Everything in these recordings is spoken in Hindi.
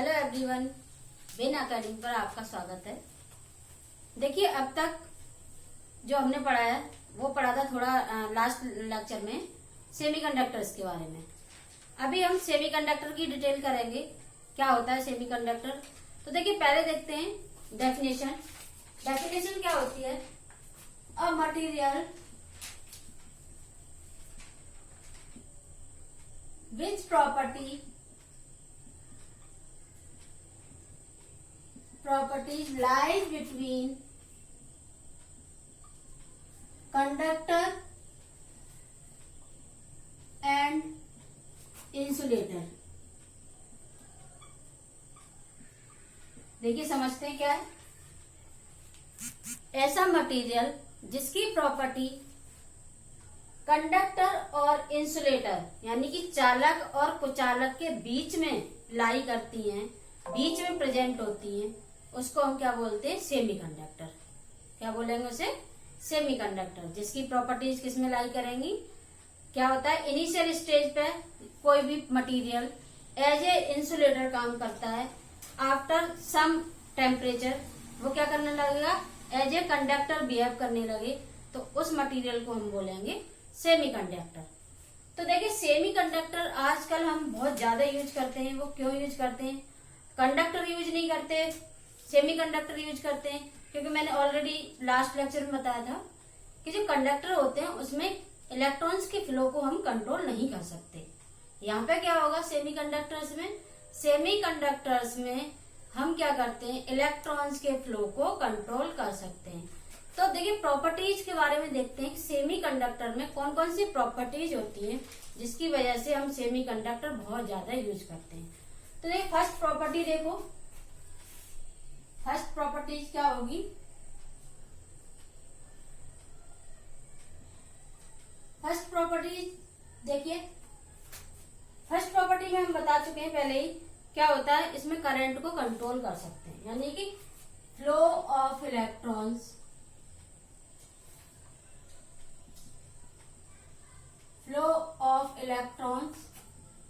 हेलो एवरीवन, बेन अकेडमी पर आपका स्वागत है। देखिए, अब तक जो हमने पढ़ा है वो पढ़ा था थोड़ा लास्ट लेक्चर में सेमीकंडक्टर्स के बारे में। अभी हम सेमीकंडक्टर की डिटेल करेंगे, क्या होता है सेमीकंडक्टर। तो देखिए, पहले देखते हैं डेफिनेशन। डेफिनेशन क्या होती है? A material which properties lies between conductor and insulator। देखिए, समझते हैं क्या है। ऐसा मटेरियल जिसकी प्रॉपर्टी कंडक्टर और इंसुलेटर यानी कि चालक और कुचालक के बीच में लाई करती हैं, बीच में प्रेजेंट होती हैं, उसको हम क्या बोलते हैं? सेमीकंडक्टर। क्या बोलेंगे उसे? सेमीकंडक्टर। जिसकी प्रॉपर्टीज किस में लाई करेंगी? क्या होता है, इनिशियल स्टेज पे कोई भी मटेरियल एज ए इंसुलेटर काम करता है। आफ्टर सम टेम्परेचर वो क्या करने लगेगा? एज ए कंडक्टर बिहेव करने लगे, तो उस मटेरियल को हम बोलेंगे सेमीकंडक्टर। तो देखिए, सेमीकंडक्टर आजकल हम बहुत ज्यादा यूज करते हैं। वो क्यों यूज करते हैं? कंडक्टर यूज नहीं करते, सेमीकंडक्टर यूज करते हैं, क्योंकि मैंने ऑलरेडी लास्ट लेक्चर में बताया था कि जो कंडक्टर होते हैं उसमें इलेक्ट्रॉन्स के फ्लो को हम कंट्रोल नहीं कर सकते। यहाँ पे क्या होगा सेमीकंडक्टर्स में? सेमीकंडक्टर्स में हम क्या करते हैं? इलेक्ट्रॉन्स के फ्लो को कंट्रोल कर सकते हैं। तो देखिए, प्रॉपर्टीज के बारे में देखते हैं कि सेमीकंडक्टर में कौन कौन सी प्रॉपर्टीज होती हैं जिसकी वजह से हम सेमीकंडक्टर बहुत ज्यादा यूज करते हैं। तो देखिए, फर्स्ट प्रॉपर्टी देखो। फर्स्ट प्रॉपर्टीज क्या होगी? फर्स्ट प्रॉपर्टी देखिए, फर्स्ट प्रॉपर्टी में हम बता चुके हैं पहले ही क्या होता है। इसमें करंट को कंट्रोल कर सकते हैं, यानी कि flow of electrons, flow of electrons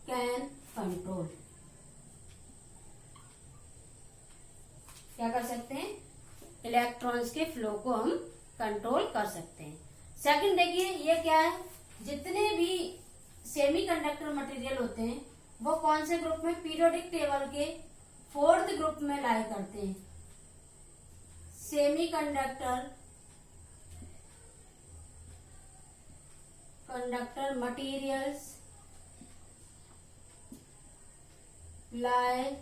can control. क्या कर सकते हैं? इलेक्ट्रॉन्स के फ्लो को हम कंट्रोल कर सकते हैं। सेकंड देखिए, ये क्या है? जितने भी सेमीकंडक्टर मटेरियल होते हैं वो कौन से ग्रुप में? पीरियोडिक टेबल के फोर्थ ग्रुप में लाई करते हैं। Semiconductor conductor materials lie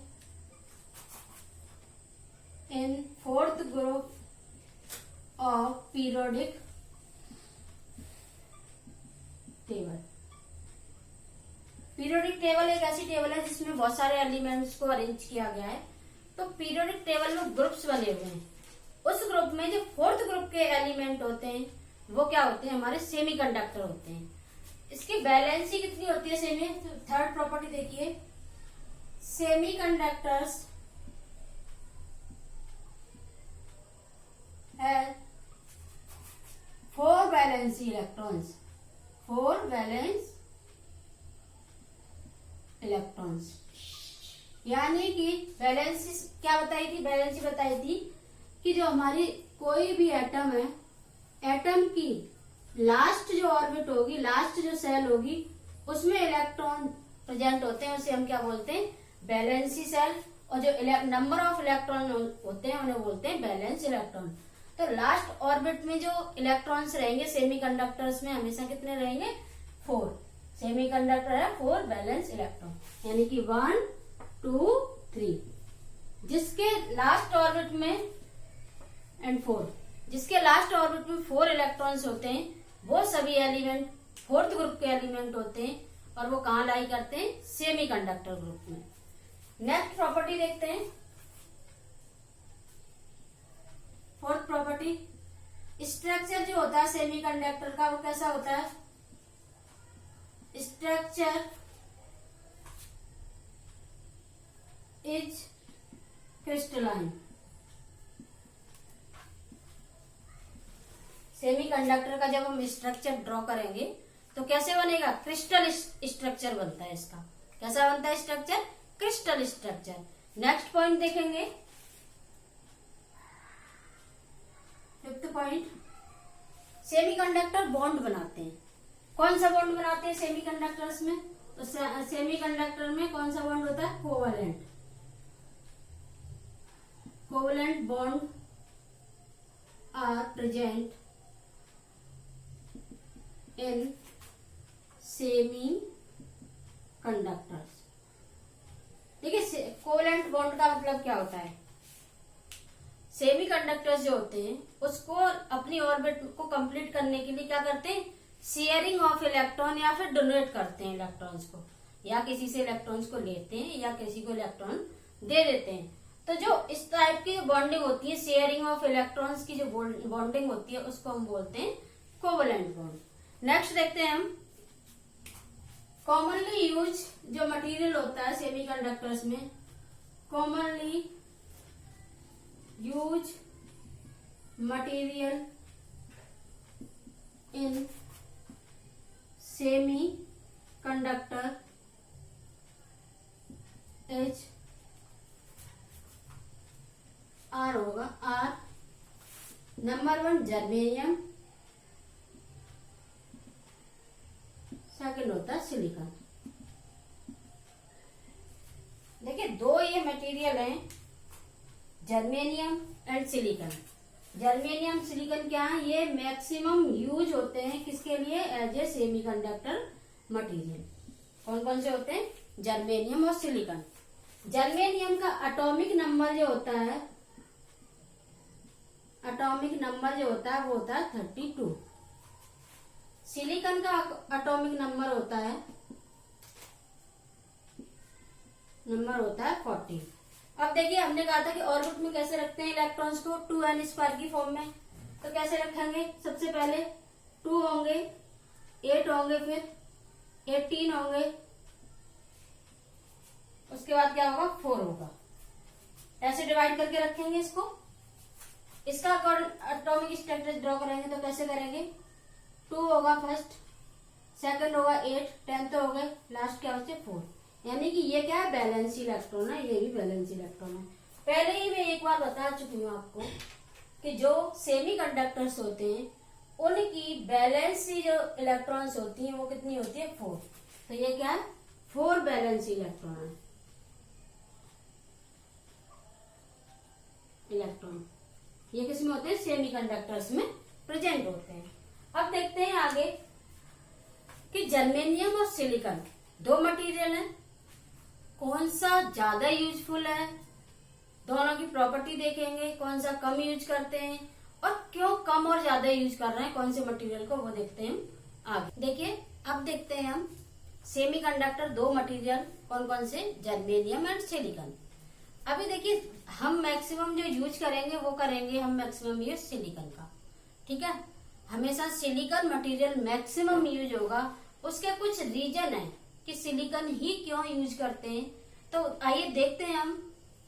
in fourth group of periodic table। Periodic table एक ऐसी टेबल है जिसमें बहुत सारे एलिमेंट्स को अरेंज किया गया है। तो पीरियोडिक टेबल में ग्रुप्स बने हुए हैं। उस ग्रुप में जो फोर्थ ग्रुप के एलिमेंट होते हैं वो क्या होते हैं? हमारे सेमीकंडक्टर होते हैं। इसकी वैलेंसी कितनी होती है सेमी? थर्ड प्रॉपर्टी देखिए, semiconductors have 4 valence electrons, 4 valence electrons। यानी कि वैलेंसी क्या बताई थी? वैलेंसी बताई थी कि जो हमारी कोई भी एटम है, एटम की लास्ट जो ऑर्बिट होगी, लास्ट जो सेल होगी, उसमें इलेक्ट्रॉन प्रेजेंट होते हैं, उसे हम क्या बोलते हैं? Valence shell. और जो नंबर ऑफ इलेक्ट्रॉन होते हैं उन्हें बोलते हैं वैलेंस इलेक्ट्रॉन। तो लास्ट ऑर्बिट में जो इलेक्ट्रॉन्स रहेंगे सेमीकंडक्टर्स में हमेशा कितने रहेंगे? 4। सेमीकंडक्टर है 4 वैलेंस इलेक्ट्रॉन, यानी कि 1 2 3। जिसके लास्ट ऑर्बिट में एंड 4, जिसके लास्ट ऑर्बिट में 4 इलेक्ट्रॉन्स होते हैं, वो सभी एलिमेंट फोर्थ ग्रुप के एलिमेंट होते हैं और वो कहाँ लाई करते हैं? सेमीकंडक्टर ग्रुप में। नेक्स्ट प्रॉपर्टी देखते हैं। फोर्थ प्रॉपर्टी, स्ट्रक्चर जो होता है सेमीकंडक्टर का वो कैसा होता है? Structure is crystalline. सेमीकंडक्टर का जब हम स्ट्रक्चर ड्रॉ करेंगे तो कैसे बनेगा? क्रिस्टल स्ट्रक्चर बनता है इसका। कैसा बनता है structure? Crystal structure, next point देखेंगे, फिफ्थ पॉइंट, सेमीकंडक्टर बॉन्ड बनाते हैं। कौन सा बॉन्ड बनाते हैं सेमीकंडक्टर्स में? तो सेमीकंडक्टर में कौन सा बॉन्ड होता है? Covalent. Covalent bond are present in semiconductors. देखिए कोवलेंट बॉन्ड का मतलब क्या होता है? सेमी कंडक्टर्स जो होते हैं उसको अपनी ऑर्बिट को कंप्लीट करने के लिए क्या करते हैं? शेयरिंग ऑफ इलेक्ट्रॉन या फिर डोनेट करते हैं इलेक्ट्रॉन्स को, या किसी से इलेक्ट्रॉन्स को लेते हैं या किसी को इलेक्ट्रॉन दे देते हैं। तो जो इस टाइप की बॉन्डिंग होती है, शेयरिंग ऑफ इलेक्ट्रॉन्स की जो बॉन्डिंग होती है, उसको हम बोलते हैं कोवलेंट बॉन्ड। नेक्स्ट देखते हैं हम, कॉमनली यूज जो मटेरियल होता है सेमीकंडक्टर्स में, commonly use material in semiconductor H are होगा। आर नंबर 1 जर्मेनियम, सेकंड होता है सिलिकॉन। देखिए दो ये मटेरियल हैं, germanium and silicon. Germanium silicon क्या है? ये मैक्सिमम यूज होते हैं किसके लिए? As a semiconductor material. कौन कौन से होते हैं? जर्मेनियम और सिलिकॉन। जर्मेनियम का एटॉमिक नंबर जो होता है, एटॉमिक नंबर जो होता है वो होता है 32। सिलिकॉन का एटॉमिक नंबर होता है 40। अब देखिए हमने कहा था कि ऑर्बिट में कैसे रखते हैं इलेक्ट्रॉन्स को? 2n² की फॉर्म में। तो कैसे रखेंगे? सबसे पहले 2 होंगे, 8 होंगे, फिर 18 होंगे, उसके बाद क्या होगा? 4 होगा। ऐसे डिवाइड करके रखेंगे इसको। इसका एटॉमिक स्ट्रक्चर ड्रॉ करेंगे तो कैसे करेंगे? 2 होगा फर्स्ट, सेकंड होगा 8, 10 तो हो गए, लास्ट क्या होते 4। यानी कि ये क्या है? बैलेंस इलेक्ट्रॉन है, ये भी बैलेंस इलेक्ट्रॉन है। पहले ही मैं एक बार बता चुकी हूँ आपको कि जो सेमी कंडक्टर्स होते हैं उनकी बैलेंसी जो इलेक्ट्रॉन्स होती हैं वो कितनी होती है? 4। तो ये क्या है? 4 बैलेंस इलेक्ट्रॉन ये किसमें होते हैं? सेमी कंडक्टर्स में प्रेजेंट होते हैं। अब देखते हैं आगे कि जर्मेनियम और सिलिकॉन दो मटेरियल हैं, कौन सा ज्यादा यूजफुल है, दोनों की प्रॉपर्टी देखेंगे, कौन सा कम यूज करते हैं और क्यों कम और ज्यादा यूज कर रहे हैं कौन से मटेरियल को, वो देखते हैं आगे। देखिए अब देखते हैं हम सेमीकंडक्टर दो मटेरियल कौन कौन से, जर्मेनियम एंड सिलिकॉन। अभी देखिए हम मैक्सिमम जो यूज करेंगे वो करेंगे हम मैक्सिमम यूज सिलिकॉन का, ठीक है। हमेशा सिलिकॉन मटेरियल मैक्सिमम यूज होगा। उसके कुछ रीजन है कि सिलिकॉन ही क्यों यूज करते हैं, तो आइए देखते हैं हम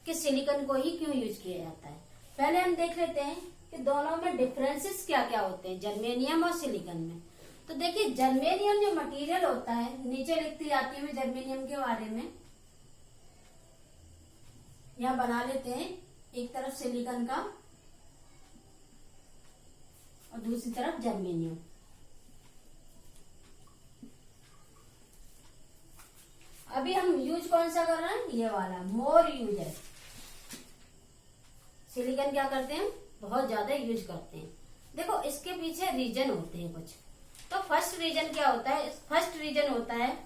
कि सिलिकॉन को ही क्यों यूज किया जाता है। पहले हम देख लेते हैं कि दोनों में डिफरेंसेस क्या क्या होते हैं जर्मेनियम और सिलिकॉन में। तो देखिए जर्मेनियम जो मटेरियल होता है, नीचे लिखती जाती है जर्मेनियम के बारे में, यहाँ बना लेते हैं एक तरफ सिलिकॉन का और दूसरी तरफ जर्मेनियम। अभी हम यूज कौन सा कर रहे हैं, ये वाला मोर यूज है। सिलिकॉन क्या करते हैं, बहुत ज्यादा यूज करते हैं। देखो इसके पीछे रीजन होते हैं कुछ। तो फर्स्ट रीजन क्या होता है, फर्स्ट रीजन होता है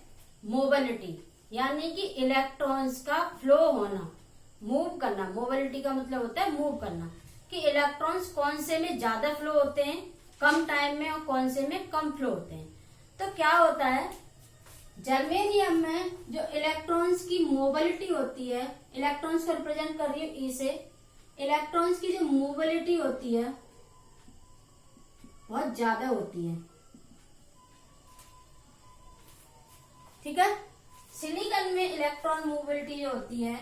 मोबिलिटी, यानी कि इलेक्ट्रॉन्स का फ्लो होना, मूव करना। मोबिलिटी का मतलब होता है मूव करना, कि इलेक्ट्रॉन्स कौन से में ज्यादा फ्लो होते हैं कम टाइम में और कौन से में कम फ्लो होते हैं। तो क्या होता है जर्मेनियम में जो इलेक्ट्रॉन्स की मोबिलिटी होती है, इलेक्ट्रॉन्स को रिप्रेजेंट कर रही है ई से, इलेक्ट्रॉन्स की जो मोबिलिटी होती है बहुत ज्यादा होती है, ठीक है। सिलिकॉन में इलेक्ट्रॉन मोबिलिटी जो होती है,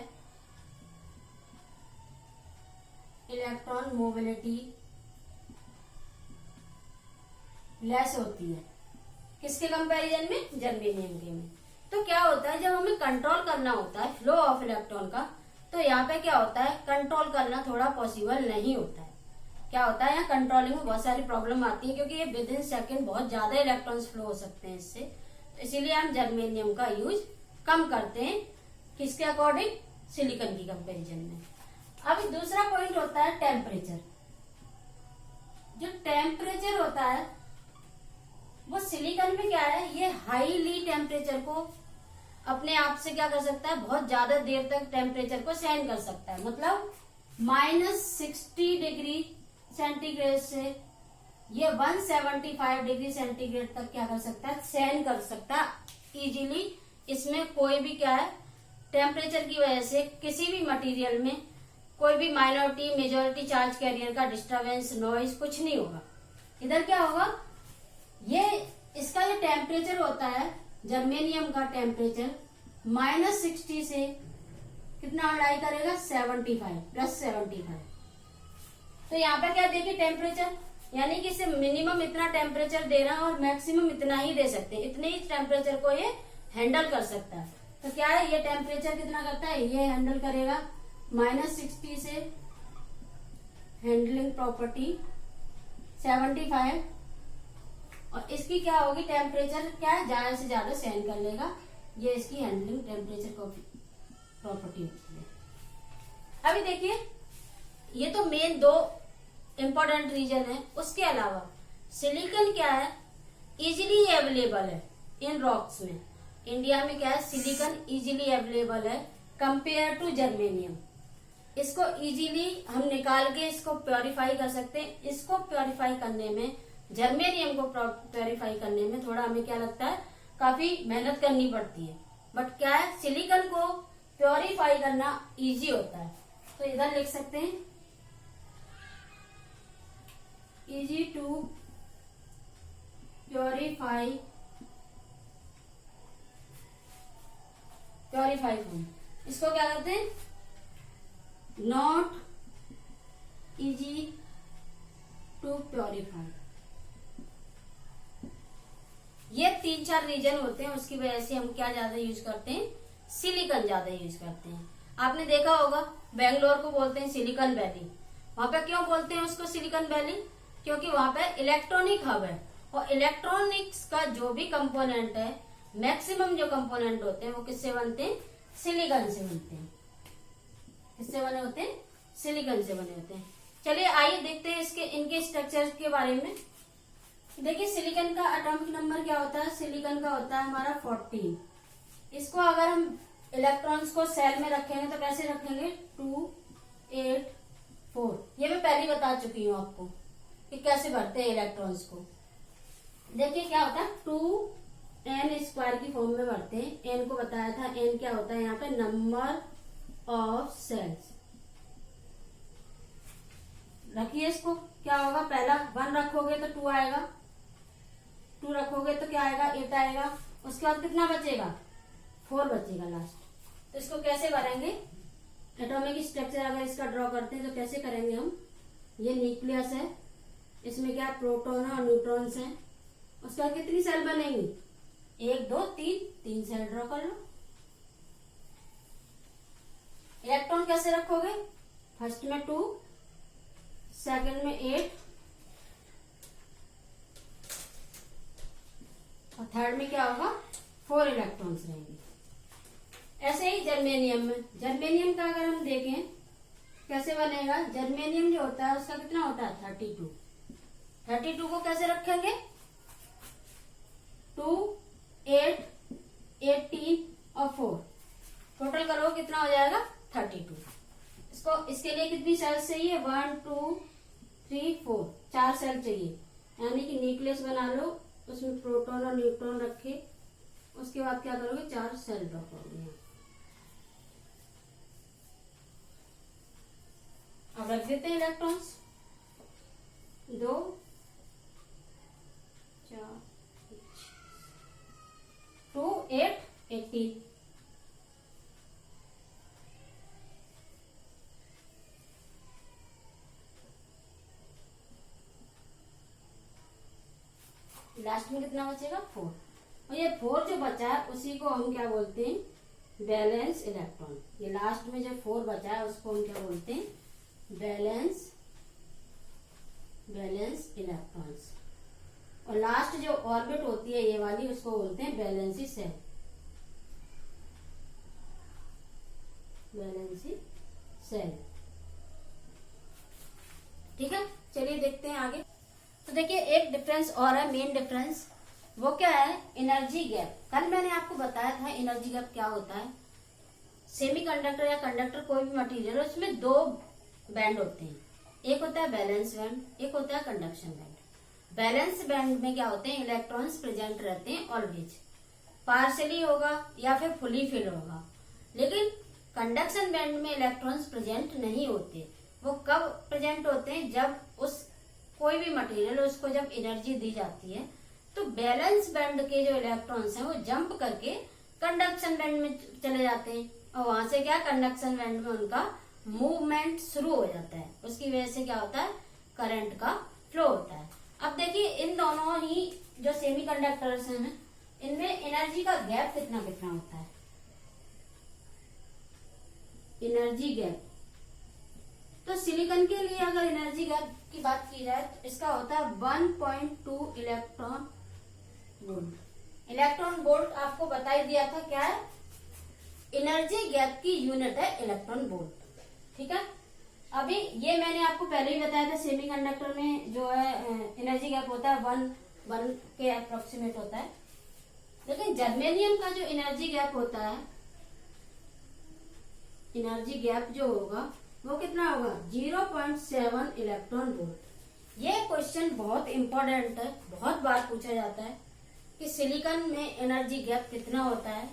इलेक्ट्रॉन मोबिलिटी लेस होती है, किसके कंपैरिजन में, जर्मेनियम के में। तो क्या होता है जब हमें कंट्रोल करना होता है फ्लो ऑफ इलेक्ट्रॉन का, तो यहाँ पे क्या होता है, कंट्रोल करना थोड़ा पॉसिबल नहीं होता है। क्या होता है, यहाँ कंट्रोलिंग में बहुत सारी प्रॉब्लम आती है, क्योंकि ये विद इन सेकेंड बहुत ज्यादा इलेक्ट्रॉन्स फ्लो हो सकते हैं इससे, तो इसीलिए हम जर्मेनियम का यूज कम करते हैं। किसके अकॉर्डिंग, सिलिकॉन की कंपैरिजन में। अब दूसरा पॉइंट होता है टेम्परेचर। जो टेम्परेचर होता है वो सिलिकॉन में क्या है, ये हाईली टेम्परेचर को अपने आप से क्या कर सकता है, बहुत ज्यादा देर तक टेम्परेचर को सहन कर सकता है। मतलब -60 डिग्री सेंटीग्रेड से ये 175 डिग्री सेंटीग्रेड तक क्या कर सकता है, सहन कर सकता है इजीली। इसमें कोई भी क्या है, टेम्परेचर की वजह से किसी भी मटेरियल में कोई भी माइनॉरिटी मेजॉरिटी चार्ज कैरियर का डिस्टरबेंस, नॉइज कुछ नहीं होगा। इधर क्या होगा, ये इसका जो टेम्परेचर होता है जर्मेनियम का टेम्परेचर -60 से कितना अप्लाई करेगा, 75 +75। तो यहाँ पे क्या देखिए टेम्परेचर, यानी कि इसे मिनिमम इतना टेम्परेचर दे रहा है और मैक्सिमम इतना ही दे सकते हैं, इतने ही टेम्परेचर को ये हैंडल कर सकता है। तो क्या है, ये टेम्परेचर कितना करता है, ये हैंडल करेगा -60 से हैंडलिंग प्रॉपर्टी 75, और इसकी क्या होगी, टेम्परेचर क्या है, ज्यादा से ज्यादा सहन कर लेगा। ये इसकी हैंडलिंग टेम्परेचर प्रॉपर्टी होती है। अभी देखिए, ये तो मेन दो इंपॉर्टेंट रीजन है। उसके अलावा सिलिकॉन क्या है, इजीली अवेलेबल है इन रॉक्स में। इंडिया में क्या है, सिलिकॉन इजीली अवेलेबल है कंपेयर टू जर्मेनियम। इसको इजीली हम निकाल के इसको प्योरीफाई कर सकते हैं। इसको प्योरीफाई करने में, जर्मेनियम को प्योरीफाई करने में थोड़ा हमें क्या लगता है, काफी मेहनत करनी पड़ती है। बट क्या है, सिलिकॉन को प्योरीफाई करना इजी होता है। तो इधर लिख सकते हैं इजी टू प्योरीफाई फॉर्म। इसको क्या कहते हैं, नॉट इजी टू प्योरीफाई। ये 3-4 रीजन होते हैं, उसकी वजह से हम क्या ज्यादा यूज करते हैं, सिलिकॉन ज्यादा यूज करते हैं। आपने देखा होगा बेंगलोर को बोलते हैं सिलिकॉन वैली। वहां पे क्यों बोलते हैं उसको सिलिकॉन वैली, क्योंकि वहां पे इलेक्ट्रॉनिक हब है, और इलेक्ट्रॉनिक्स का जो भी कंपोनेंट है, मैक्सिमम जो कंपोनेंट होते हैं वो किससे बनते हैं, सिलिकॉन से बनते हैं। किससे बने होते हैं, सिलिकॉन से बने होते हैं। चलिए आइए देखते हैं इसके इनके स्ट्रक्चर के बारे में। देखिए सिलिकॉन का एटॉमिक नंबर क्या होता है, सिलिकॉन का होता है हमारा 14। इसको अगर हम इलेक्ट्रॉन्स को सेल में रखेंगे तो कैसे रखेंगे, 2 8 4। ये मैं पहले बता चुकी हूँ आपको कि कैसे भरते हैं इलेक्ट्रॉन्स को। देखिए क्या होता है, 2n² की फॉर्म में भरते हैं। n को बताया था, n क्या होता है यहाँ पे, नंबर ऑफ सेल्स। रखिए इसको, क्या होगा, पहला 1 रखोगे तो 2 आएगा, 2 रखोगे तो क्या आएगा, 8 आएगा। उसके बाद कितना बचेगा, 4 बचेगा लास्ट। तो इसको कैसे भरेंगे, एटॉमिक स्ट्रक्चर अगर इसका ड्रॉ करते हैं तो कैसे करेंगे हम। ये न्यूक्लियस है, इसमें क्या प्रोटॉन और न्यूट्रॉन्स हैं। उसके बाद कितनी सेल बनेंगी, 1 2 3 सेल ड्रॉ कर लो। इलेक्ट्रॉन कैसे रखोगे, फर्स्ट में 2, सेकंड में 8 और थर्ड में क्या होगा, 4 इलेक्ट्रॉन्स रहेंगे। ऐसे ही जर्मेनियम में, जर्मेनियम का अगर हम देखें कैसे बनेगा, जर्मेनियम जो होता है उसका कितना होता है, 32। 32 को कैसे रखेंगे, 2 8 18 और 4, टोटल करो कितना हो जाएगा, 32। इसको इसके लिए कितनी सेल्स चाहिए, 1 2 3 4, 4 सेल चाहिए। यानी कि न्यूक्लियस बना लो, उसमें प्रोटॉन और न्यूट्रॉन रखे, उसके बाद क्या करोगे, 4 सेल ड्रॉ करोगे। अब रख देते हैं इलेक्ट्रॉन्स, 2 4 2 8 18। लास्ट में कितना बचेगा, 4। और ये 4 जो बचा है उसी को हम क्या बोलते हैं, बैलेंस इलेक्ट्रॉन। ये लास्ट में जो 4 बचा है उसको हम क्या बोलते हैं, बैलेंस इलेक्ट्रॉन्स। और लास्ट जो ऑर्बिट होती है ये वाली, उसको बोलते हैं वैलेंसी सेल। ठीक है, चलिए देखते हैं आगे। तो देखिए एक डिफरेंस और है, मेन डिफरेंस, वो क्या है, एनर्जी गैप। कल मैंने आपको बताया था एनर्जी गैप क्या होता है। सेमीकंडक्टर या कंडक्टर कोई भी मटेरियल, उसमें 2 बैंड होते हैं, एक होता है बैलेंस बैंड, एक होता है कंडक्शन बैंड। बैलेंस बैंड में क्या होते हैं, इलेक्ट्रॉन्स प्रेजेंट रहते हैं ऑलवेज, पार्शियली होगा या फिर फुली फिल होगा। लेकिन कंडक्शन बैंड में इलेक्ट्रॉन्स प्रेजेंट नहीं होते। वो कब प्रेजेंट होते हैं, जब उस कोई भी मटेरियल, उसको जब एनर्जी दी जाती है तो बैलेंस बैंड के जो इलेक्ट्रॉन्स हैं वो जंप करके कंडक्शन बैंड में चले जाते हैं, और वहां से क्या, कंडक्शन बैंड में उनका मूवमेंट शुरू हो जाता है। उसकी वजह से क्या होता है, करंट का फ्लो होता है। अब देखिए इन दोनों ही जो सेमीकंडक्टर्स हैं, इनमें एनर्जी का गैप कितना कितना होता है। एनर्जी गैप, तो सिलिकॉन के लिए अगर एनर्जी गैप की बात की जाए तो इसका होता है 1.2 इलेक्ट्रॉन वोल्ट। इलेक्ट्रॉन वोल्ट आपको बता ही दिया था क्या है, एनर्जी गैप की यूनिट है इलेक्ट्रॉन वोल्ट। ठीक है, अभी ये मैंने आपको पहले ही बताया था, सेमीकंडक्टर में जो है एनर्जी गैप होता है 1 के अप्रोक्सीमेट होता है। लेकिन जर्मेनियम का जो एनर्जी गैप होता है, एनर्जी गैप जो होगा वो कितना होगा, 0.7 इलेक्ट्रॉन वोल्ट। ये क्वेश्चन बहुत इंपॉर्टेंट है, बहुत बार पूछा जाता है कि सिलिकॉन में एनर्जी गैप कितना होता है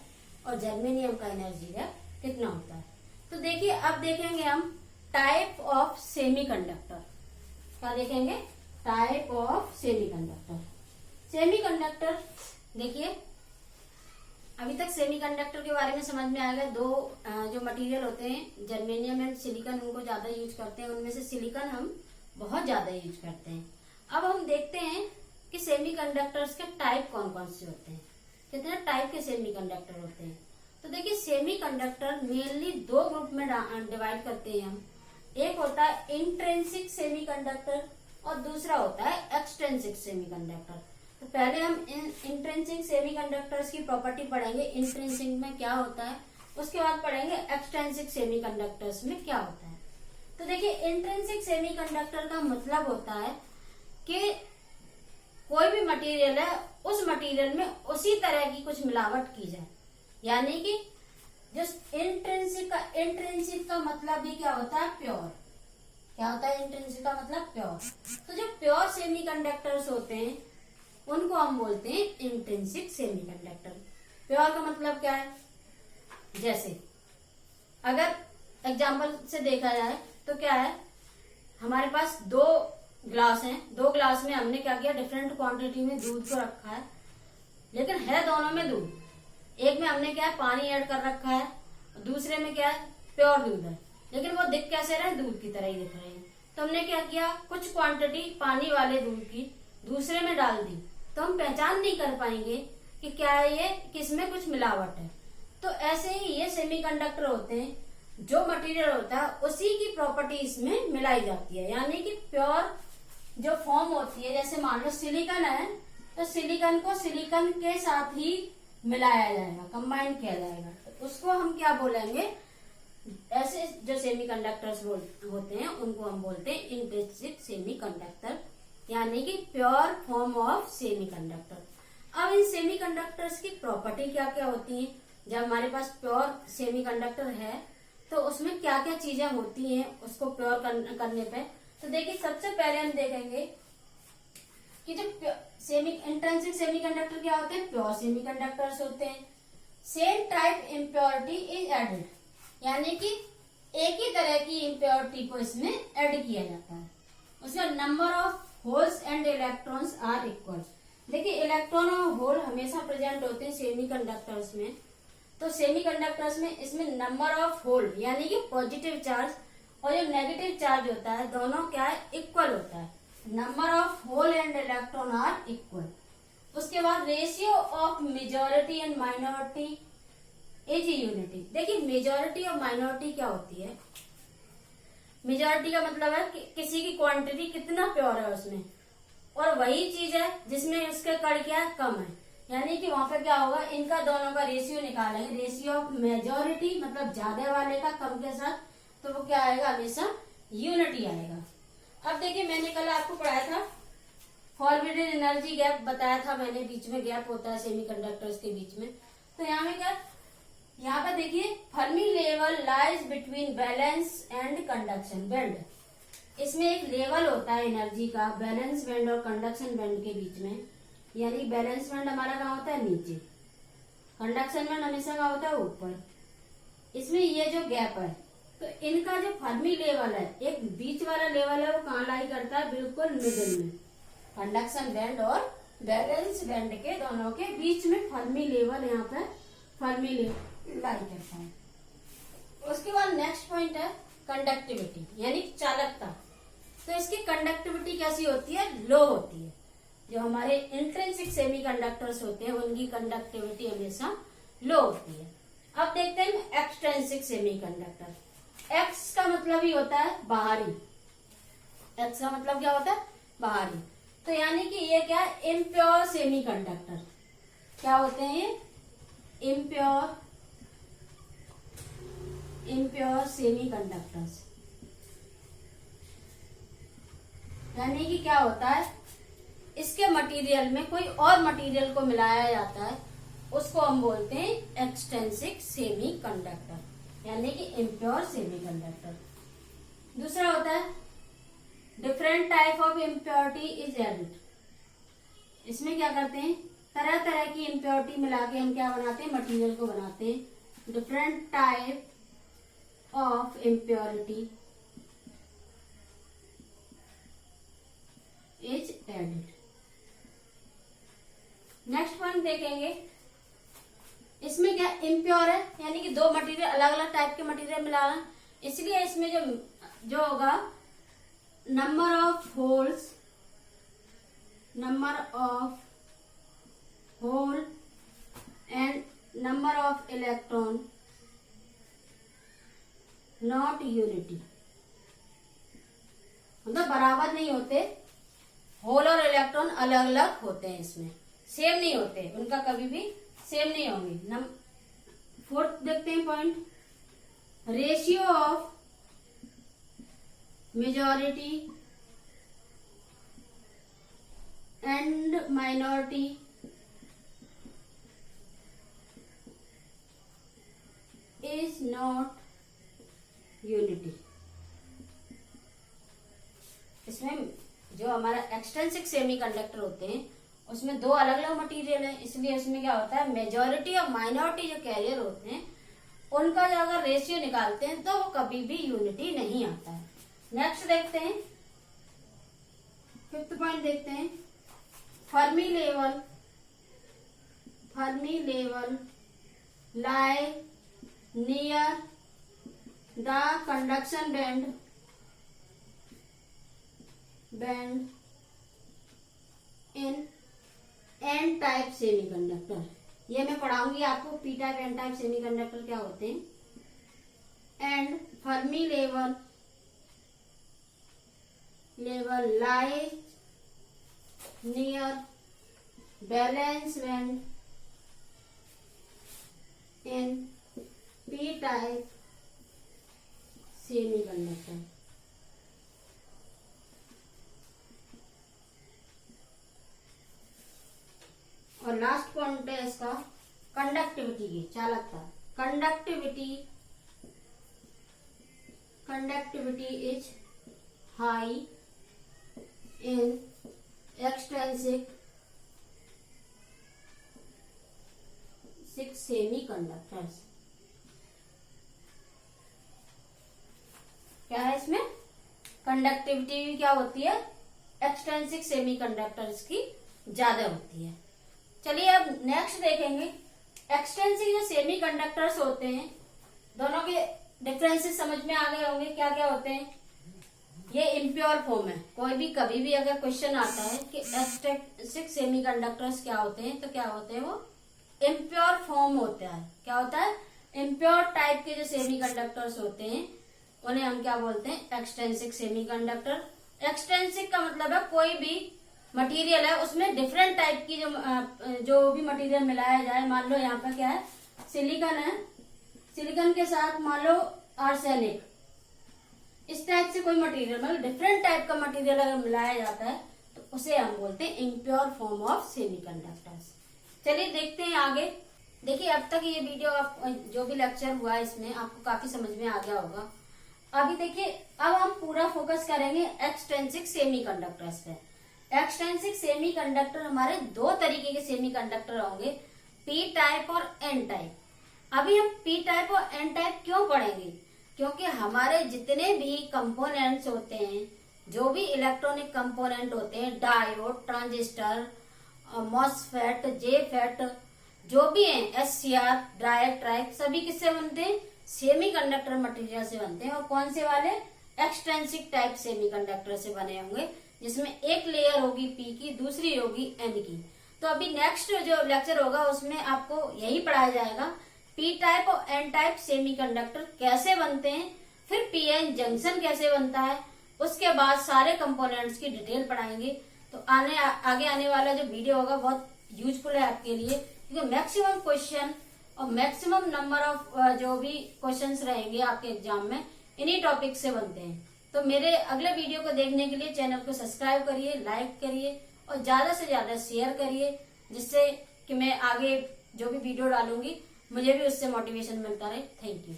और जर्मेनियम का एनर्जी गैप कितना होता है। तो देखिए अब देखेंगे हम टाइप ऑफ सेमीकंडक्टर। क्या देखेंगे, टाइप ऑफ सेमीकंडक्टर। सेमीकंडक्टर देखिए, अभी तक सेमीकंडक्टर के बारे में समझ में आएगा। 2 जो मटेरियल होते हैं, जर्मेनियम एंड सिलिकॉन, उनको ज्यादा यूज करते हैं। उनमें से सिलिकॉन हम बहुत ज्यादा यूज करते हैं। अब हम देखते हैं कि सेमीकंडक्टर्स के टाइप कौन कौन से होते हैं, कितने टाइप के सेमीकंडक्टर होते हैं। तो देखिए सेमीकंडक्टर मेनली 2 ग्रुप में डिवाइड करते हैं हम। एक होता है इंट्रिंसिक सेमीकंडक्टर और दूसरा होता है एक्सट्रिंसिक सेमीकंडक्टर। तो पहले हम इंट्रिंसिक सेमीकंडक्टर्स की प्रॉपर्टी पढ़ेंगे, इंट्रिंसिक में क्या होता है, उसके बाद पढ़ेंगे एक्सट्रिंसिक सेमीकंडक्टर्स में क्या होता है। तो देखिए इंट्रिंसिक सेमीकंडक्टर का मतलब होता है कि कोई भी मटेरियल है, उस मटेरियल में उसी तरह की कुछ मिलावट की जाए। यानी कि जो इंट्रिंसिक का मतलब भी क्या होता है, प्योर। क्या होता है इंट्रिंसिक का मतलब, प्योर। तो जो प्योर सेमीकंडक्टर्स होते हैं उनको हम बोलते हैं इंट्रिंसिक सेमीकंडक्टर। प्योर का मतलब क्या है, जैसे अगर एग्जांपल से देखा जाए तो क्या है, हमारे पास 2 ग्लास हैं, 2 ग्लास में हमने क्या किया, डिफरेंट क्वांटिटी में दूध को रखा है, लेकिन है दोनों में दूध। एक में हमने क्या है, पानी ऐड कर रखा है, दूसरे में क्या है, प्योर दूध है, लेकिन वो दिख कैसे रहे, दूध की तरह ही दिख रहे हैं। तो हमने क्या किया, कुछ क्वांटिटी पानी वाले दूध की दूसरे में डाल दी, तो हम पहचान नहीं कर पाएंगे कि क्या है ये, किसमें कुछ मिलावट है। तो ऐसे ही ये सेमीकंडक्टर होते हैं, जो मटेरियल होता है उसी की प्रॉपर्टी इसमें मिलाई जाती है। यानी कि प्योर जो फॉर्म होती है, जैसे मान लो सिलिकॉन है, तो सिलिकॉन को सिलिकॉन के साथ ही मिलाया जाएगा, कंबाइन किया जाएगा, तो उसको हम क्या बोलेंगे, ऐसे जो सेमीकंडक्टर्स होते हैं उनको हम बोलते हैं इंट्रिंसिक सेमीकंडक्टर, यानी कि प्योर फॉर्म ऑफ सेमीकंडक्टर। अब इन सेमीकंडक्टर्स की प्रॉपर्टी क्या क्या होती हैं, जब हमारे पास प्योर सेमीकंडक्टर है तो उसमें क्या क्या चीजें होती हैं उसको प्योर करने पे। तो देखिए सबसे पहले हम देखेंगे कि जो इंट्रिंसिक सेमीकंडक्टर क्या होते हैं, प्योर सेमीकंडक्टर्स होते हैं। Same type impurity is added, यानी कि एक ही तरह की इम्प्योरिटी को इसमें ऐड किया जाता है। उसमें number of holes and electrons are equal. देखिए इलेक्ट्रॉन और होल हमेशा प्रेजेंट होते हैं सेमीकंडक्टर्स में। तो सेमीकंडक्टर्स में इसमें नंबर ऑफ होल यानी कि पॉजिटिव चार्ज और जो नेगेटिव चार्ज होता है, दोनों क्या है, इक्वल होता है। Number of hole and electron are equal. उसके बाद ratio of majority and minority is unity. देखिए मेजॉरिटी और माइनॉरिटी क्या होती है। मेजॉरिटी का मतलब है कि किसी की क्वांटिटी कितना प्योर है उसमें, और वही चीज है जिसमें उसके कण क्या है, कम है। यानी कि वहां पे क्या होगा, इनका दोनों का रेशियो निकालेंगे, रेशियो ऑफ मेजॉरिटी मतलब ज्यादा वाले का कम के साथ, तो वो क्या आएगा, हमेशा यूनिटी आएगा। अब देखिए मैंने कल आपको पढ़ाया था फॉरबिडन एनर्जी गैप, बताया था मैंने, बीच में गैप होता है सेमीकंडक्टर्स के बीच में। तो यहाँ में क्या, यहाँ पे देखिए Fermi level lies between balance and conduction band. इसमें एक लेवल होता है एनर्जी का बैलेंस बैंड और कंडक्शन बैंड के बीच में। यानी बैलेंस बैंड हमारा कहाँ होता है, नीचे, कंडक्शन बैंड हमेशा कहाँ होता है, ऊपर। इसमें ये जो गैप है, तो इनका जो फर्मी लेवल है, एक बीच वाला लेवल है, वो कहाँ लाई करता है, बिल्कुल मिडिल में। कंडक्शन बैंड और बैलेंस बैंड के दोनों के बीच में फर्मी लेवल, यहाँ पे फर्मी लेवल लाई करता है। उसके बाद नेक्स्ट पॉइंट है कंडक्टिविटी, यानी चालकता। तो इसकी कंडक्टिविटी कैसी होती है, लो होती है। जो हमारे इंट्रिंसिक सेमीकंडक्टर्स होते हैं उनकी कंडक्टिविटी हमेशा लो होती है। अब देखते हैं एक्सट्रिंसिक सेमीकंडक्टर। एक्स का मतलब ही होता है बाहरी, एक्स का मतलब क्या होता है, बाहरी। तो यानी कि ये क्या है, इम्प्योर सेमीकंडक्टर। क्या होते हैं ये, इम्प्योर सेमीकंडक्टर्स। यानी कि क्या होता है, इसके मटेरियल में कोई और मटेरियल को मिलाया जाता है, उसको हम बोलते हैं एक्सट्रिंसिक सेमीकंडक्टर, यानी कि इम्प्योर सेमीकंडक्टर। दूसरा होता है different type of impurity is added. इसमें क्या करते हैं, तरह तरह की इम्प्योरिटी मिला के हम क्या बनाते हैं, मटेरियल को बनाते हैं। Different type of impurity is added. Next point देखेंगे, इसमें क्या इम्प्योर है, यानी कि दो मटेरियल, अलग अलग टाइप के मटेरियल मिलाना, इसलिए इसमें जो होगा number of holes and number of electron not unity. मतलब बराबर नहीं होते, होल और इलेक्ट्रॉन अलग अलग होते हैं, इसमें सेम नहीं होते, उनका कभी भी सेम नहीं होंगे। फोर्थ देखते हैं point, ratio of majority and minority is not unity. इसमें जो हमारा एक्सट्रिंसिक सेमीकंडक्टर होते हैं उसमें दो अलग अलग मटेरियल है, इसलिए उसमें क्या होता है, मेजॉरिटी और माइनॉरिटी जो कैरियर होते हैं उनका जो अगर रेशियो निकालते हैं तो वो कभी भी यूनिटी नहीं आता है। नेक्स्ट देखते हैं, फिफ्थ पॉइंट देखते हैं, Fermi level lie near the conduction band in N type semiconductor. ये मैं पढ़ाऊंगी आपको, P type N type semiconductor क्या होते हैं। And Fermi level lies near valence band in P type semiconductor. और लास्ट पॉइंट है इसका कंडक्टिविटी की, चालकता। Conductivity is high in extrinsic semiconductors. क्या है इसमें, कंडक्टिविटी भी क्या होती है, एक्सट्रिंसिक सेमीकंडक्टर्स की ज्यादा होती है। चलिए अब नेक्स्ट देखेंगे, एक्सट्रिंसिक जो सेमीकंडक्टर्स होते हैं दोनों के डिफरेंसेस समझ में आ गए होंगे, क्या क्या होते हैं। ये इम्प्योर फॉर्म है, कोई भी कभी भी अगर क्वेश्चन आता है कि एक्सट्रिंसिक सेमीकंडक्टर्स क्या होते हैं, तो क्या होते हैं, वो इम्प्योर फॉर्म होता है। क्या होता है, इम्प्योर टाइप के जो सेमीकंडक्टर्स होते हैं उन्हें हम क्या बोलते हैं, एक्सट्रिंसिक सेमीकंडक्टर। एक्सट्रिंसिक का मतलब है कोई भी मटेरियल है उसमें डिफरेंट टाइप की जो भी मटेरियल मिलाया जाए। मान लो यहाँ पर क्या है, सिलिकॉन है, सिलिकॉन के साथ मान लो आर्सेनिक, इस टाइप से कोई मटेरियल, मतलब डिफरेंट टाइप का मटेरियल अगर मिलाया जाता है तो उसे हम बोलते हैं इम्प्योर फॉर्म ऑफ सेमीकंडक्टर्स। चलिए देखते हैं आगे। देखिए अब तक ये वीडियो आप जो भी लेक्चर हुआ है इसमें आपको काफी समझ में आ गया होगा। अभी देखिए अब हम पूरा फोकस करेंगे एक्सट्रिंसिक सेमीकंडक्टर्स पे। एक्सट्रिंसिक सेमीकंडक्टर हमारे दो तरीके के सेमीकंडक्टर होंगे, पी टाइप और एन टाइप। अभी हम पी टाइप और एन टाइप क्यों पढ़ेंगे, क्योंकि हमारे जितने भी कंपोनेंट्स होते हैं, जो भी इलेक्ट्रॉनिक कंपोनेंट होते हैं, डायोड, ट्रांजिस्टर, मॉसफेट, जेफेट, जो भी हैं, एससीआर, डायरेक्ट ट्राइक, सभी किससे बनते हैं, सेमीकंडक्टर मटेरियल से बनते हैं। और कौन से वाले, एक्सट्रिंसिक टाइप सेमीकंडक्टर से बने होंगे, जिसमें एक लेयर होगी पी की, दूसरी होगी एन की। तो अभी नेक्स्ट जो लेक्चर होगा उसमें आपको यही पढ़ाया जाएगा, पी टाइप और एन टाइप सेमीकंडक्टर कैसे बनते हैं, फिर पीएन जंक्शन कैसे बनता है, उसके बाद सारे कंपोनेंट्स की डिटेल पढ़ाएंगे। तो आगे आने वाला जो वीडियो होगा बहुत यूजफुल है आपके लिए, क्योंकि मैक्सिमम क्वेश्चन और मैक्सिमम नंबर ऑफ जो भी क्वेश्चंस रहेंगे आपके एग्जाम में इन्हीं टॉपिक से बनते हैं। तो मेरे अगले वीडियो को देखने के लिए चैनल को सब्सक्राइब करिए, लाइक करिए और ज्यादा से ज्यादा शेयर करिए, जिससे कि मैं आगे जो भी वीडियो डालूंगी मुझे भी उससे मोटिवेशन मिलता रहे। Thank you.